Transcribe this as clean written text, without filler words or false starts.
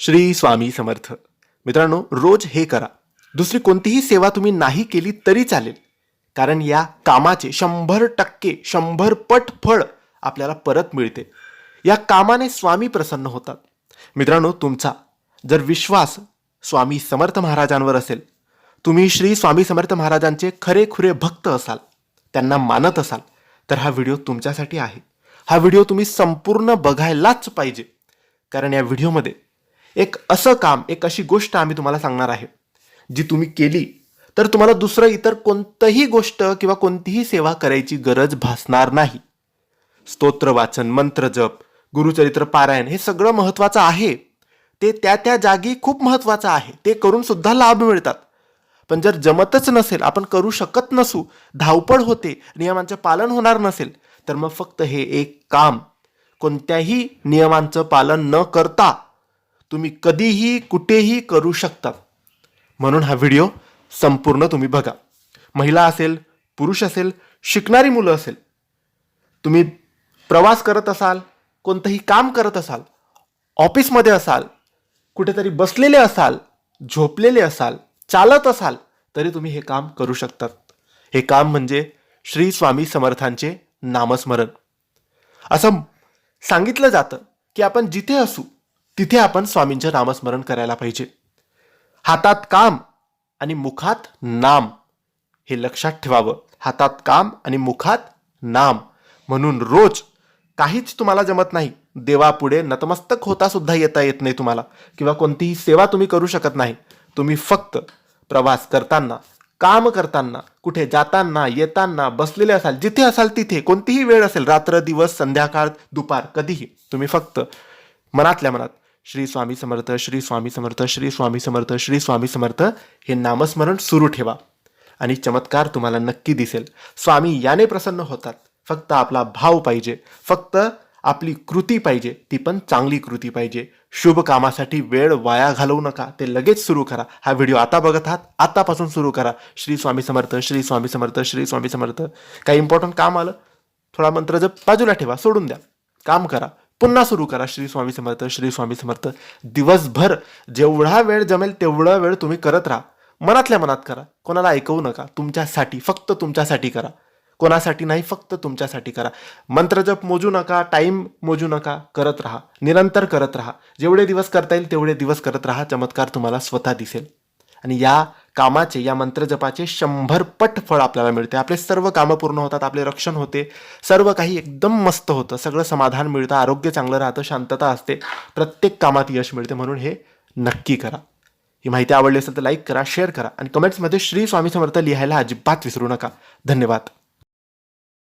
श्री स्वामी समर्थ. मित्रांनो, रोज हे करा. दुसरी कोणतीही सेवा तुम्ही नाही केली तरी चालेल, कारण या कामाचे 100% 100 पट फळ आपल्याला परत मिळते. या कामाने स्वामी प्रसन्न होतात. मित्रांनो, तुमचा जर विश्वास स्वामी समर्थ महाराजांवर असेल, तुम्ही श्री स्वामी समर्थ महाराजांचे खरेखुरे भक्त असाल, त्यांना मानत असाल, तर हा व्हिडिओ तुमच्यासाठी आहे. हा व्हिडिओ तुम्ही संपूर्ण बघायलाच पाहिजे, कारण या व्हिडिओमध्ये एक असं काम, एक अशी गोष्ट आम्ही तुम्हाला सांगणार आहे, जी तुम्ही केली तर तुम्हाला दुसरं इतर कोणतीही गोष्ट किंवा कोणतीही सेवा करायची गरज भासणार नाही. स्तोत्र वाचन, मंत्र जप, गुरुचरित्र पारायण हे सगळं महत्त्वाचं आहे. ते त्या त्या जागी खूप महत्त्वाचं आहे. ते करून सुद्धा लाभ मिळतात. पण जर जमतच नसेल, आपण करू शकत नसू, धावपळ होते, नियमांचे पालन होणार नसेल, तर मग फक्त हे एक काम कोणत्याही नियमांचं पालन न करता तुम्ही कधीही कुठेही करू शकता. म्हणून हा व्हिडिओ संपूर्ण तुम्ही बघा. महिला असेल, पुरुष असेल, शिकणारी मुलं असेल, तुम्ही प्रवास करत असाल, कोणतंही काम करत असाल, ऑफिसमध्ये असाल, कुठेतरी बसलेले असाल, झोपलेले असाल, चालत असाल, तरी तुम्ही हे काम करू शकतात. हे काम म्हणजे श्री स्वामी समर्थांचे नामस्मरण. असं सांगितलं जातं की आपण जिथे असू तिथे आपण स्वामींचे नामस्मरण करायला पाहिजे. हातात काम आणि मुखात नाम, हे लक्षात ठेवावं. हातात काम आणि मुखात नाम. म्हणून रोज काहीच तुम्हाला जमत नाही, देवापुढे नतमस्तक होता सुद्धा येत नाही तुम्हाला, किंवा कोणतीही सेवा तुम्ही करू शकत नाही, तुम्ही फक्त प्रवास करताना, काम करताना, कुठे जाताना, येताना, बसलेले असाल, जिथे असाल तिथे, कोणतीही वेळ असेल, रात्र, दिवस, संध्याकाळ, दुपार, कधीही तुम्ही फक्त मनातल्या मनात श्री स्वामी समर्थ, श्री स्वामी समर्थ, श्री स्वामी समर्थ, श्री स्वामी समर्थ हे नामस्मरण सुरू ठेवा आणि चमत्कार तुम्हाला नक्की दिसेल. स्वामी याने प्रसन्न होतात. फक्त आपला भाव पाहिजे, फक्त आपली कृती पाहिजे, ती पण चांगली कृती पाहिजे. शुभ कामासाठी वेळ वाया घालवू नका, ते लगेच सुरू करा. हा व्हिडिओ आता बघत आहात, आतापासून सुरू करा. श्री स्वामी समर्थ, श्री स्वामी समर्थ, श्री स्वामी समर्थ. काही इम्पॉर्टंट काम आलं, थोडा मंत्र जप बाजूला ठेवा, सोडून द्या, काम करा, पुन्हा सुरू करा. श्री स्वामी समर्थ, श्री स्वामी समर्थ. दिवसभर जेवढा वेळ जमेल तेवढा वेळ तुम्ही करत राहा. मनातल्या मनात करा, कोणाला ऐकवू नका. तुमच्यासाठी, फक्त तुमच्यासाठी करा, कोणासाठी नाही, फक्त तुमच्यासाठी करा. मंत्रजप मोजू नका, टाइम मोजू नका, करत राहा, निरंतर करत राहा. जेवढे दिवस करता येईल तेवढे दिवस करत राहा. चमत्कार तुम्हाला स्वतः दिसेल. आणि या कामाचे, या मंत्रजपाचे 100 पट फळ आपल्याला मिळते. आपले सर्व कामं पूर्ण होतात, आपले रक्षण होते, सर्व काही एकदम मस्त होतं, सगळं समाधान मिळतं, आरोग्य चांगलं राहतं, शांतता असते, प्रत्येक कामात यश मिळते. म्हणून हे नक्की करा. ही माहिती आवडली असेल तर लाईक करा, शेअर करा आणि कमेंट्समध्ये श्री स्वामी समर्थ लिहायला अजिबात विसरू नका. धन्यवाद.